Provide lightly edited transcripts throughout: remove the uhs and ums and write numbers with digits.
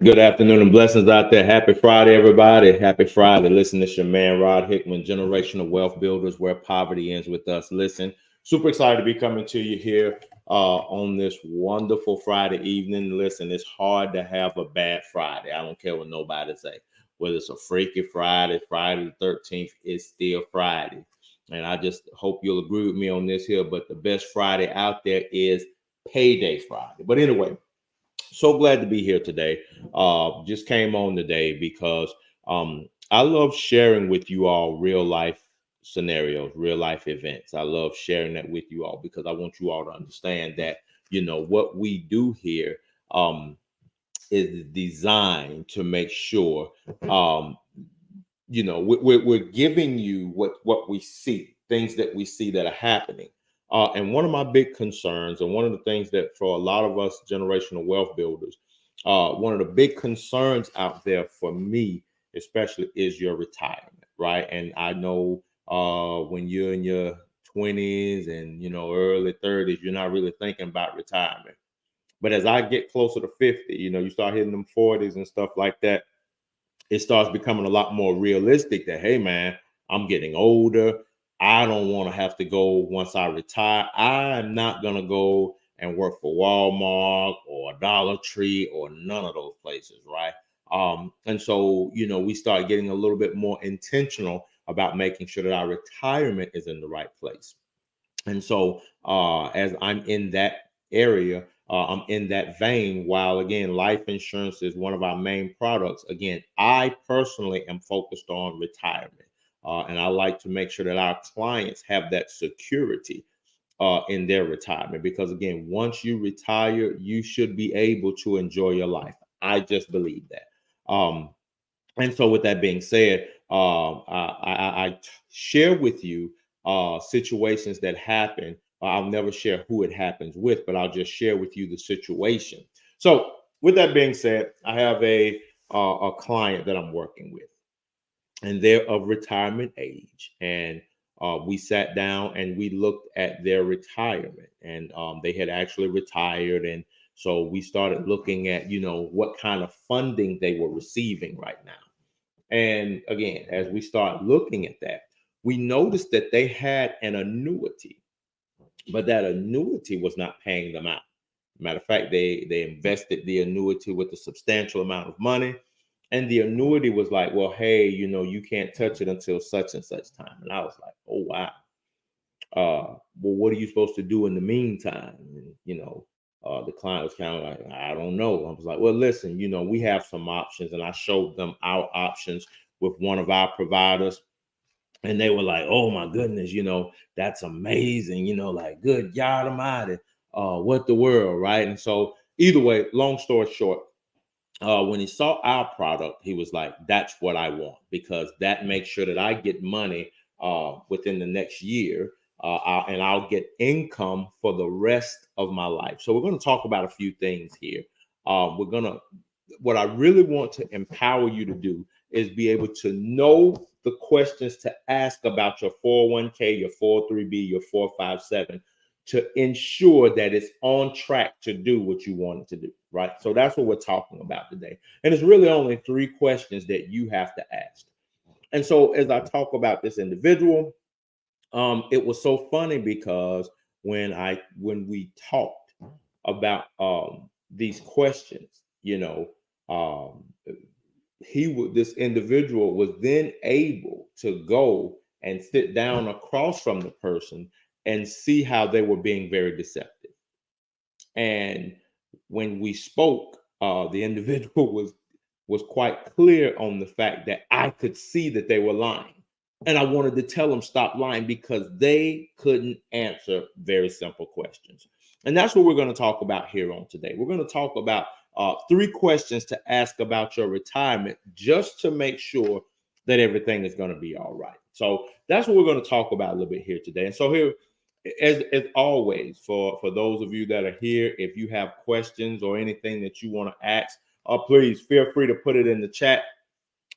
Good afternoon and blessings out there. Happy Friday, everybody. Happy Friday. Listen, this your man, Rod Hickman, generational wealth builders, where poverty ends with us. Listen, super excited to be coming to you here on this wonderful Friday evening. Listen, it's hard to have a bad Friday. I don't care what nobody say. Whether it's a freaky Friday, Friday the 13th, it's still Friday. And I just hope you'll agree with me on this here. But the best Friday out there is Payday Friday. But anyway, so glad to be here today. Just came on today because I love sharing with you all real life scenarios, real life events. I love sharing that with you all because I want you all to understand that, what we do here is designed to make sure, we're giving you what we see, things that we see that are happening. And one of my big concerns, and one of the things that for a lot of us generational wealth builders, one of the big concerns out there for me, especially, is your retirement, right? And I know when you're in your 20s and early 30s, you're not really thinking about retirement. But as I get closer to 50, you start hitting them 40s and stuff like that, it starts becoming a lot more realistic that, hey, man, I'm getting older. I don't want to have to go once I retire. I'm not going to go and work for Walmart or Dollar Tree or none of those places, right? And so, we start getting a little bit more intentional about making sure that our retirement is in the right place. And so, as I'm in that area, I'm in that vein. While again, life insurance is one of our main products, again, I personally am focused on retirement. And I like to make sure that our clients have that security in their retirement. Because again, once you retire, you should be able to enjoy your life. I just believe that. And so, with that being said, I share with you situations that happen. I'll never share who it happens with, but I'll just share with you the situation. So, with that being said, I have a client that I'm working with, and they're of retirement age, and we sat down and we looked at their retirement, and they had actually retired, and so we started looking at what kind of funding they were receiving right now. And again, as we start looking at that, we noticed that they had an annuity, but that annuity was not paying them out. Matter of fact, they invested the annuity with a substantial amount of money, and the annuity was like, well, hey, you can't touch it until such and such time. And I was like, oh wow. Well, what are you supposed to do in the meantime? And the client was kind of like, I don't know. I was like, well, listen, we have some options, and I showed them our options with one of our providers, and they were like, oh my goodness, that's amazing, like good God Almighty, what the world, right? And so either way, long story short, when he saw our product, he was like, that's what I want, because that makes sure that I get money within the next year, and I'll get income for the rest of my life. So we're going to talk about a few things here. What I really want to empower you to do is be able to know the questions to ask about your 401k, your 403b, your 457, to ensure that it's on track to do what you want it to do, right? So that's what we're talking about today. And it's really only three questions that you have to ask. And so as I talk about this individual, it was so funny because when we talked about these questions, um, this individual was then able to go and sit down across from the person and see how they were being very deceptive. And when we spoke, the individual was quite clear on the fact that I could see that they were lying. And I wanted to tell them stop lying because they couldn't answer very simple questions. And that's what we're going to talk about here on today. We're going to talk about three questions to ask about your retirement just to make sure that everything is going to be all right. So that's what we're going to talk about a little bit here today. And so here, as always, for those of you that are here, if you have questions or anything that you want to ask, please feel free to put it in the chat.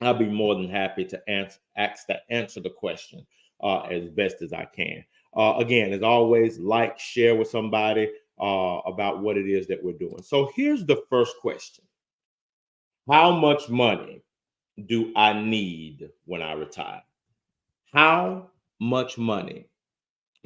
I'll be more than happy to answer the question as best as I can. Again, as always, like, share with somebody about what it is that we're doing. So here's the first question. How much money do I need when I retire? How much money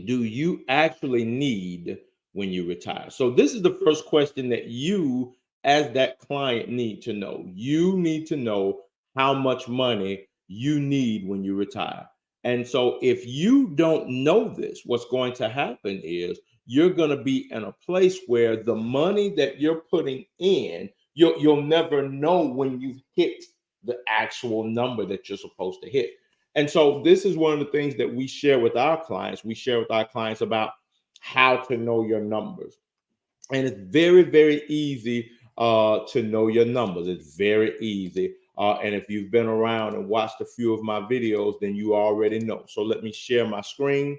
do you actually need when you retire? So this is the first question that you as that client need to know. You need to know how much money you need when you retire. And so if you don't know this, what's going to happen is you're going to be in a place where the money that you're putting in, you'll never know when you've hit the actual number that you're supposed to hit. And so this is one of the things that we share with our clients. We share with our clients about how to know your numbers. And it's very, very easy to know your numbers. It's very easy. And if you've been around and watched a few of my videos, then you already know. So let me share my screen.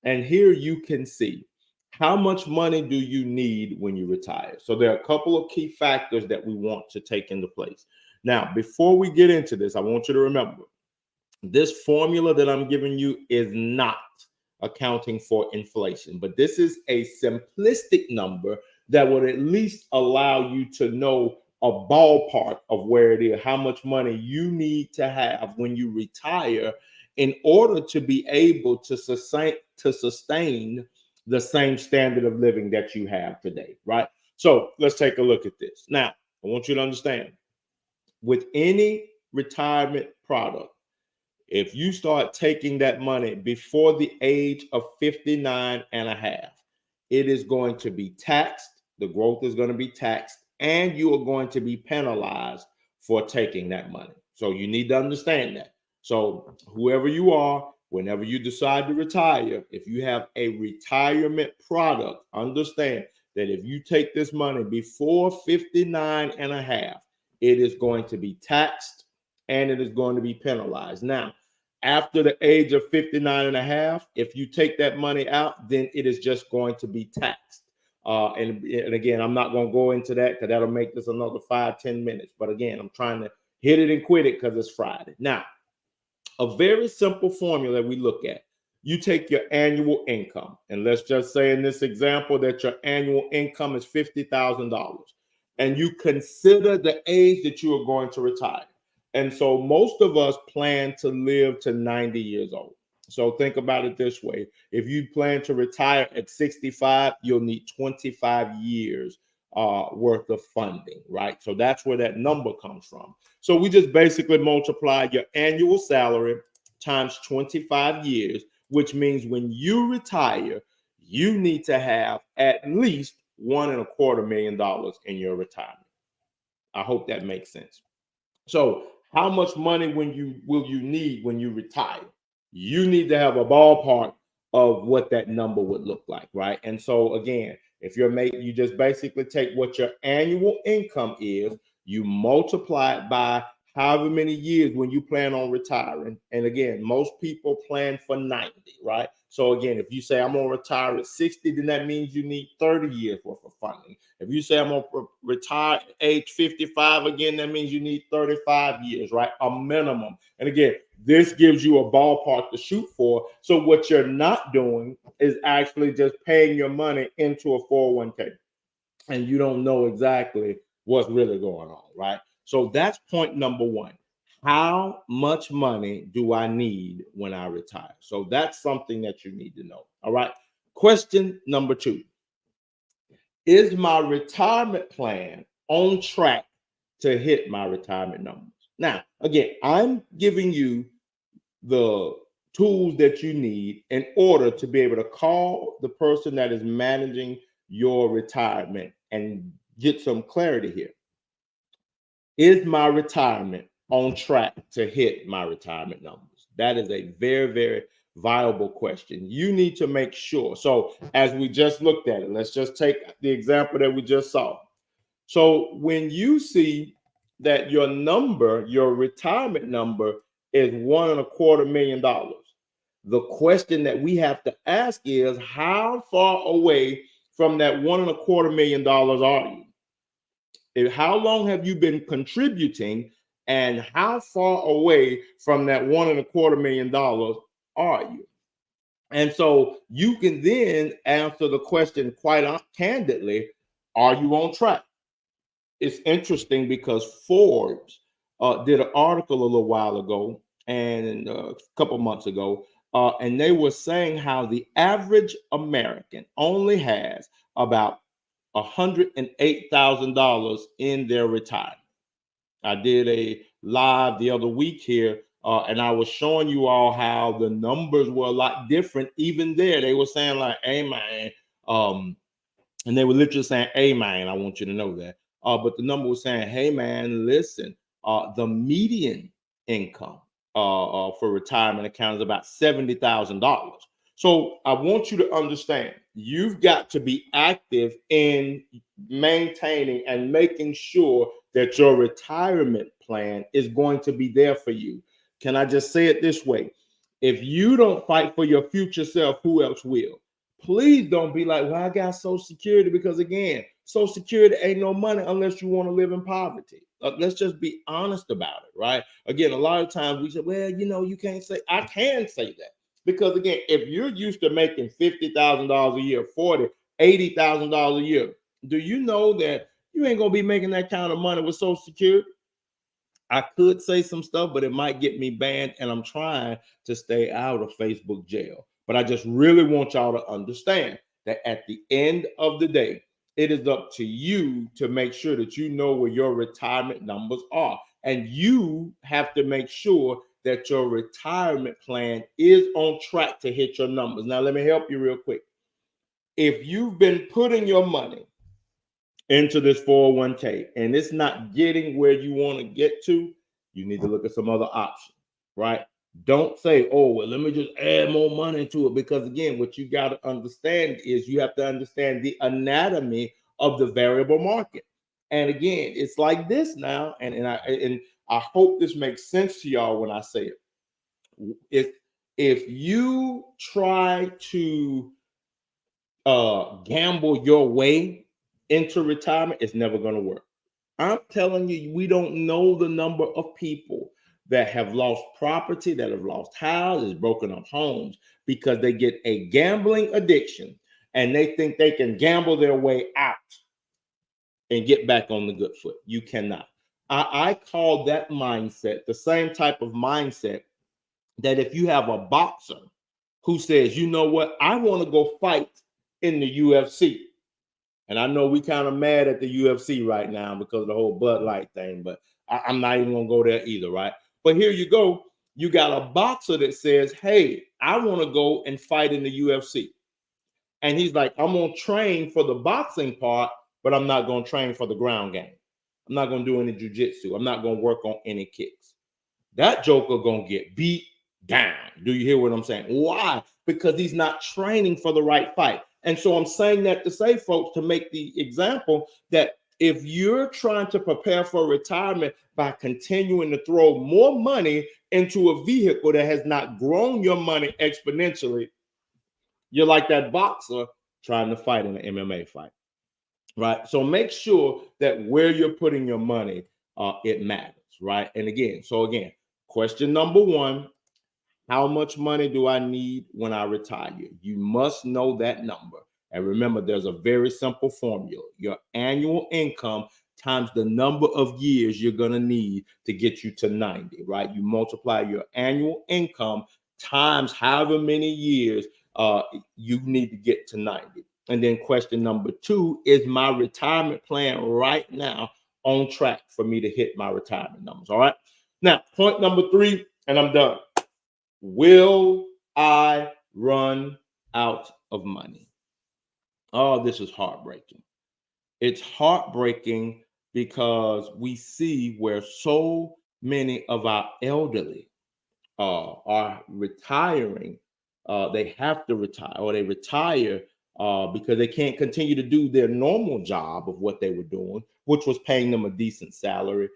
And here you can see how much money do you need when you retire. So there are a couple of key factors that we want to take into place. Now, before we get into this, I want you to remember, this formula that I'm giving you is not accounting for inflation, but this is a simplistic number that would at least allow you to know a ballpark of where it is, how much money you need to have when you retire in order to be able to sustain the same standard of living that you have today, right? So let's take a look at this. Now, I want you to understand, with any retirement product, if you start taking that money before the age of 59 and a half, it is going to be taxed. The growth is going to be taxed, and you are going to be penalized for taking that money. So you need to understand that. So whoever you are, whenever you decide to retire, if you have a retirement product, understand that if you take this money before 59 and a half, it is going to be taxed and it is going to be penalized. Now, after the age of 59 and a half, if you take that money out, then it is just going to be taxed. And again, I'm not going to go into that because that'll make this another 5-10 minutes. But again, I'm trying to hit it and quit it because it's Friday. Now, a very simple formula we look at. You take your annual income, and let's just say in this example that your annual income is $50,000, and you consider the age that you are going to retire. And so most of us plan to live to 90 years old. So think about it this way. If you plan to retire at 65, you'll need 25 years worth of funding, right? So that's where that number comes from. So we just basically multiply your annual salary times 25 years, which means when you retire, you need to have at least $1.25 million in your retirement. I hope that makes sense. So how much money will you need when you retire? You need to have a ballpark of what that number would look like, right? And so again, if you're you just basically take what your annual income is, you multiply it by however many years when you plan on retiring. And again, most people plan for 90, right? So again, if you say I'm going to retire at 60, then that means you need 30 years worth of funding. If you say I'm going to retire at age 55, again, that means you need 35 years, right? A minimum. And again, this gives you a ballpark to shoot for. So what you're not doing is actually just paying your money into a 401k. And you don't know exactly what's really going on, right? So that's point number one. How much money do I need when I retire? So that's something that you need to know. All right. Question number two. Is my retirement plan on track to hit my retirement numbers? Now, again, I'm giving you the tools that you need in order to be able to call the person that is managing your retirement and get some clarity here. Is my retirement on track to hit my retirement numbers? That is a very, very viable question. You need to make sure. So as we just looked at it, let's just take the example that we just saw. So when you see that your number, your retirement number is $1.25 million, the question that we have to ask is, how far away from that $1.25 million are you? How long have you been contributing, and how far away from that $1.25 million are you? And so you can then answer the question quite candidly: are you on track? it's interesting because Forbes did an article a little while ago and a couple months ago, and they were saying how the average American only has about $108,000 in their retirement. I did a live the other week here, and I was showing you all how the numbers were a lot different. Even there, they were saying like, "Hey man," and they were literally saying, "Hey man," I want you to know that. But the number was saying, "Hey man, listen, the median income for retirement account is about $70,000." So I want you to understand, you've got to be active in maintaining and making sure that your retirement plan is going to be there for you. Can I just say it this way? If you don't fight for your future self, who else will? Please don't be like, well, I got Social Security, because again, Social Security ain't no money unless you want to live in poverty. Let's just be honest about it, right? Again, a lot of times we say, well, you can't say, I can say that. Because again, if you're used to making $50,000 a year, $40,000, $80,000 a year, do you know that you ain't gonna be making that kind of money with Social Security? I could say some stuff, but it might get me banned, and I'm trying to stay out of Facebook jail. But I just really want y'all to understand that at the end of the day, it is up to you to make sure that you know where your retirement numbers are. And you have to make sure that your retirement plan is on track to hit your numbers. Now, let me help you real quick. If you've been putting your money into this 401k and it's not getting where you want to get to, you need to look at some other options, right? Don't say, oh, well, let me just add more money to it. Because again, what you got to understand is you have to understand the anatomy of the variable market. And again, it's like this now, and I hope this makes sense to y'all when I say it. If you try to gamble your way into retirement, it's never going to work. I'm telling you, we don't know the number of people that have lost property, that have lost houses, broken up homes, because they get a gambling addiction and they think they can gamble their way out and get back on the good foot. You cannot. I call that mindset the same type of mindset that if you have a boxer who says, you know what, I want to go fight in the UFC. And I know we kind of mad at the UFC right now because of the whole Bud Light thing, but I'm not even going to go there either, right? But here you go. You got a boxer that says, hey, I want to go and fight in the UFC. And he's like, I'm going to train for the boxing part, but I'm not going to train for the ground game. I'm not going to do any jiu-jitsu. I'm not going to work on any kicks. That joker going to get beat down. Do you hear what I'm saying? Why? Because he's not training for the right fight. And so I'm saying that to say, folks, to make the example that if you're trying to prepare for retirement by continuing to throw more money into a vehicle that has not grown your money exponentially, you're like that boxer trying to fight in an MMA fight, right? So make sure that where you're putting your money, it matters, right? And again, question number one, how much money do I need when I retire? You must know that number. And remember, there's a very simple formula. Your annual income times the number of years you're going to need to get you to 90, right? You multiply your annual income times however many years you need to get to 90. And then question number two, is my retirement plan right now on track for me to hit my retirement numbers? All right. Now, point number three, and I'm done. Will I run out of money? Oh, this is heartbreaking. It's heartbreaking because we see where so many of our elderly are retiring. They have to retire, or they retire because they can't continue to do their normal job of what they were doing, which was paying them a decent salary.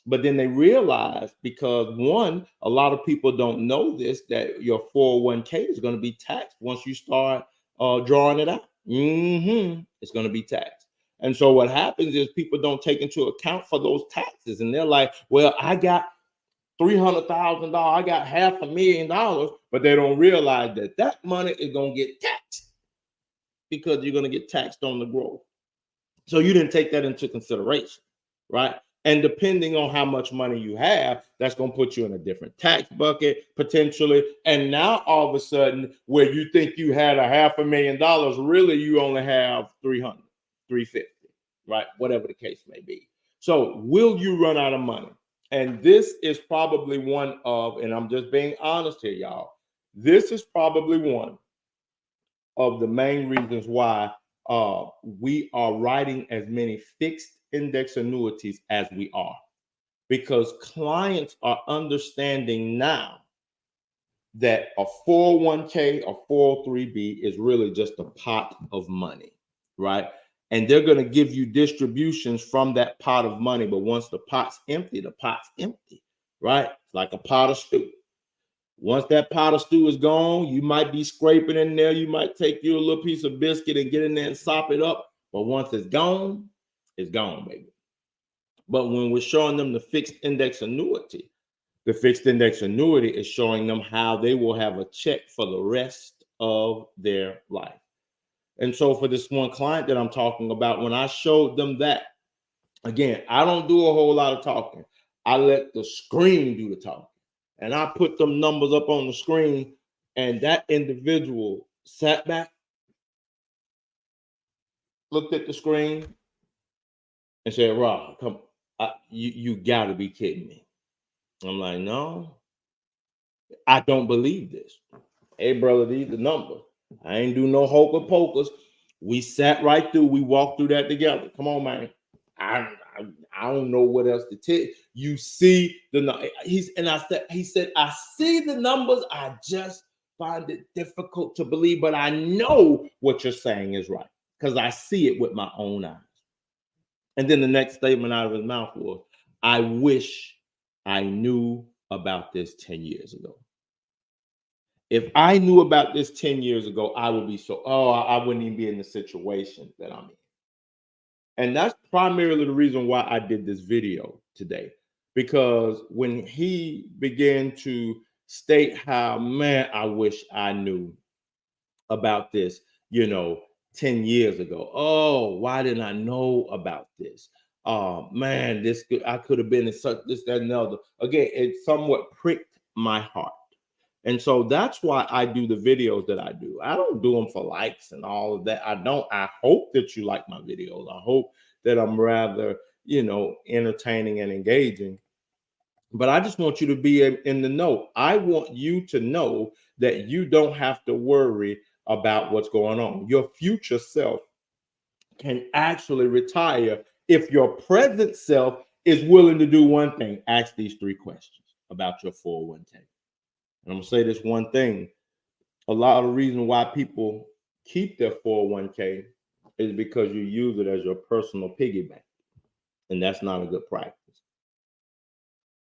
But then they realize, because one, a lot of people don't know this, that your 401k is going to be taxed once you start drawing it out. It's going to be taxed. And so what happens is people don't take into account for those taxes. And they're like, well, I got $300,000, I got $500,000, but they don't realize that that money is going to get taxed, because you're going to get taxed on the growth. So you didn't take that into consideration, right? And depending on how much money you have, that's going to put you in a different tax bucket potentially. And now all of a sudden, where you think you had $500,000, really you only have 300, 350, right? Whatever the case may be. So will you run out of money? And this is probably one of, and I'm just being honest here, y'all, this is probably one of the main reasons why we are writing as many fixed index annuities as we are, because clients are understanding now that a 401k or 403b is really just a pot of money, right? And they're going to give you distributions from that pot of money. But once the pot's empty, right? It's like a pot of stew. Once that pot of stew is gone, you might be scraping in there. You might take you a little piece of biscuit and get in there and sop it up. But once it's gone, baby. But when we're showing them the fixed index annuity is showing them how they will have a check for the rest of their life. And so for this one client that I'm talking about, when I showed them that, again, I don't do a whole lot of talking. I let the screen do the talking. And I put them numbers up on the screen, and that individual sat back, looked at the screen, and said, "Rob, come, you got to be kidding me." I'm like, "No, I don't believe this." Hey, brother, these the numbers. I ain't do no hocus pocus. We sat right through. We walked through that together. Come on, man. I don't know what else to tell you. You see the he said, "I see the numbers. I just find it difficult to believe, but I know what you're saying is right because I see it with my own eyes." And then the next statement out of his mouth was, "I wish I knew about this 10 years ago. If I knew about this 10 years ago, I would be I wouldn't even be in the situation that I'm in." And that's primarily the reason why I did this video today, because when he began to state how, man, I wish I knew about this, 10 years ago. Oh, why didn't I know about this? Oh, man, I could have been in such this, that, and the other. Again, it somewhat pricked my heart. And so that's why I do the videos that I do. I don't do them for likes and all of that. I hope that you like my videos. I hope that I'm rather, entertaining and engaging. But I just want you to be in the know. I want you to know that you don't have to worry about what's going on. Your future self can actually retire if your present self is willing to do one thing: ask these 3 questions about your 401k. And I'm gonna say this one thing: a lot of the reason why people keep their 401k is because you use it as your personal piggy bank, and that's not a good practice.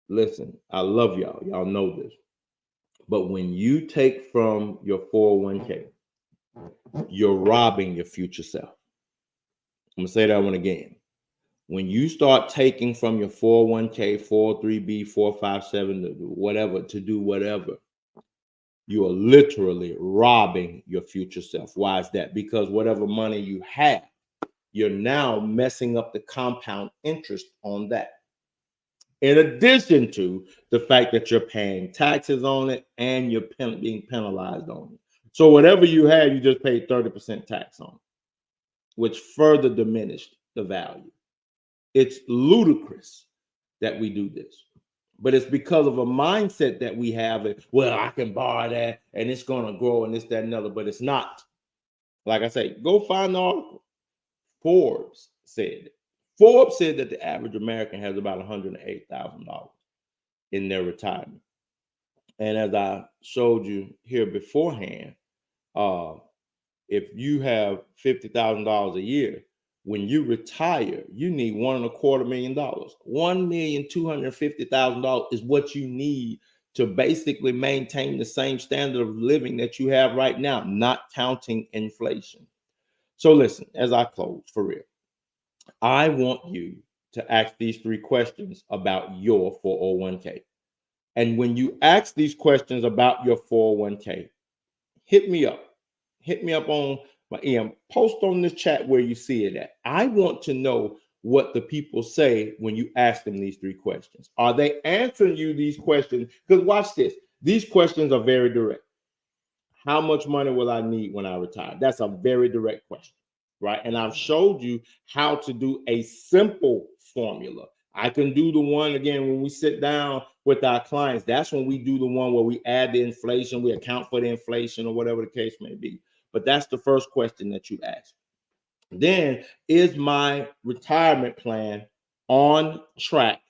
Listen, I love y'all. Y'all know this. But when you take from your 401k, you're robbing your future self. I'm gonna say that one again. When you start taking from your 401k, 403b, 457, whatever, to do whatever, you are literally robbing your future self. Why is that? Because whatever money you have, you're now messing up the compound interest on that. In addition to the fact that you're paying taxes on it and you're being penalized on it. So whatever you have, you just paid 30% tax on, which further diminished the value. It's ludicrous that we do this. But it's because of a mindset that we have. Well, I can borrow that and it's going to grow and this, that, and other, but it's not. Like I say, go find the article. Forbes said that the average American has about $108,000 in their retirement. And as I showed you here beforehand, if you have $50,000 a year, when you retire, you need $1.25 million. $1,250,000 is what you need to basically maintain the same standard of living that you have right now, not counting inflation. So listen, as I close, for real, I want you to ask these 3 questions about your 401k. And when you ask these questions about your 401k, hit me up. Hit me up on my EM, post on this chat where you see it at. I want to know what the people say when you ask them these 3 questions. Are they answering you these questions? Because watch this. These questions are very direct. How much money will I need when I retire? That's a very direct question, right? And I've showed you how to do a simple formula. I can do the one again when we sit down with our clients. That's when we do the one where we add the inflation, we account for the inflation or whatever the case may be. But that's the first question that you ask. Then, is my retirement plan on track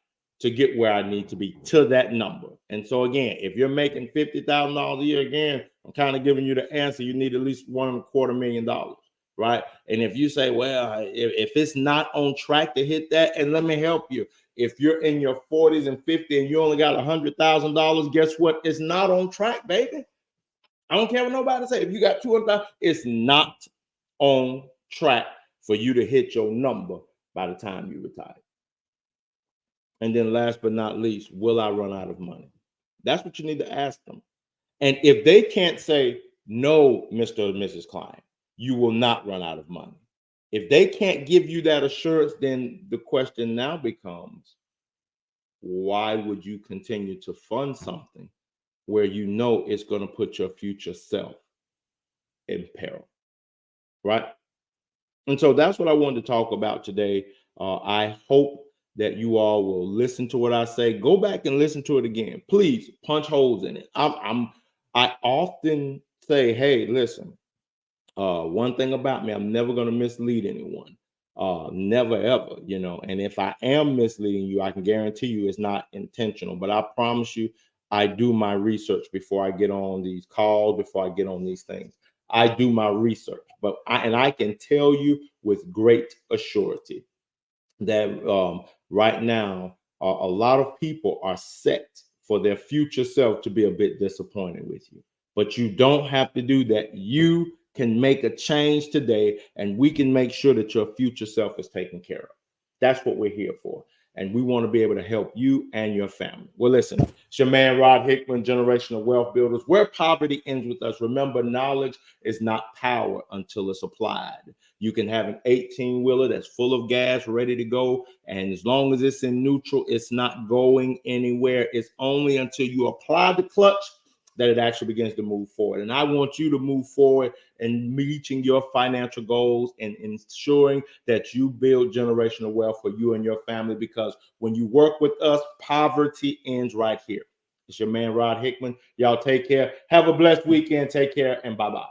to get where I need to be to that number? And so again, if you're making $50,000 a year, again, I'm kind of giving you the answer. You need at least $1.25 million, right? And if you say, well, if it's not on track to hit that, and let me help you. If you're in your 40s and 50s and you only got $100,000, guess what? It's not on track, baby. I don't care what nobody say. If you got 200,000, it's not on track for you to hit your number by the time you retire. And then last but not least, will I run out of money? That's what you need to ask them. And if they can't say, no, Mr. or Mrs. Klein, you will not run out of money. If they can't give you that assurance, then the question now becomes, why would you continue to fund something where you know it's going to put your future self in peril, right? And so that's what I wanted to talk about today. I hope that you all will listen to what I say. Go back and listen to it again. Please punch holes in it. I often say, hey, listen, one thing about me, I'm never going to mislead anyone. Never, ever, and if I am misleading you, I can guarantee you it's not intentional, but I promise you, I do my research before I get on these calls, before I get on these things. I do my research, but I can tell you with great assurity that right now, a lot of people are set for their future self to be a bit disappointed with you. But you don't have to do that. You can make a change today, and we can make sure that your future self is taken care of. That's what we're here for. And we want to be able to help you and your family. Well, listen, it's your man, Rod Hickman, Generational Wealth Builders, where poverty ends with us. Remember, knowledge is not power until it's applied. You can have an 18-wheeler that's full of gas, ready to go. And as long as it's in neutral, it's not going anywhere. It's only until you apply the clutch that it actually begins to move forward. And I want you to move forward in reaching your financial goals and ensuring that you build generational wealth for you and your family, because when you work with us, poverty ends right here. It's your man, Rod Hickman. Y'all take care. Have a blessed weekend. Take care, and bye-bye.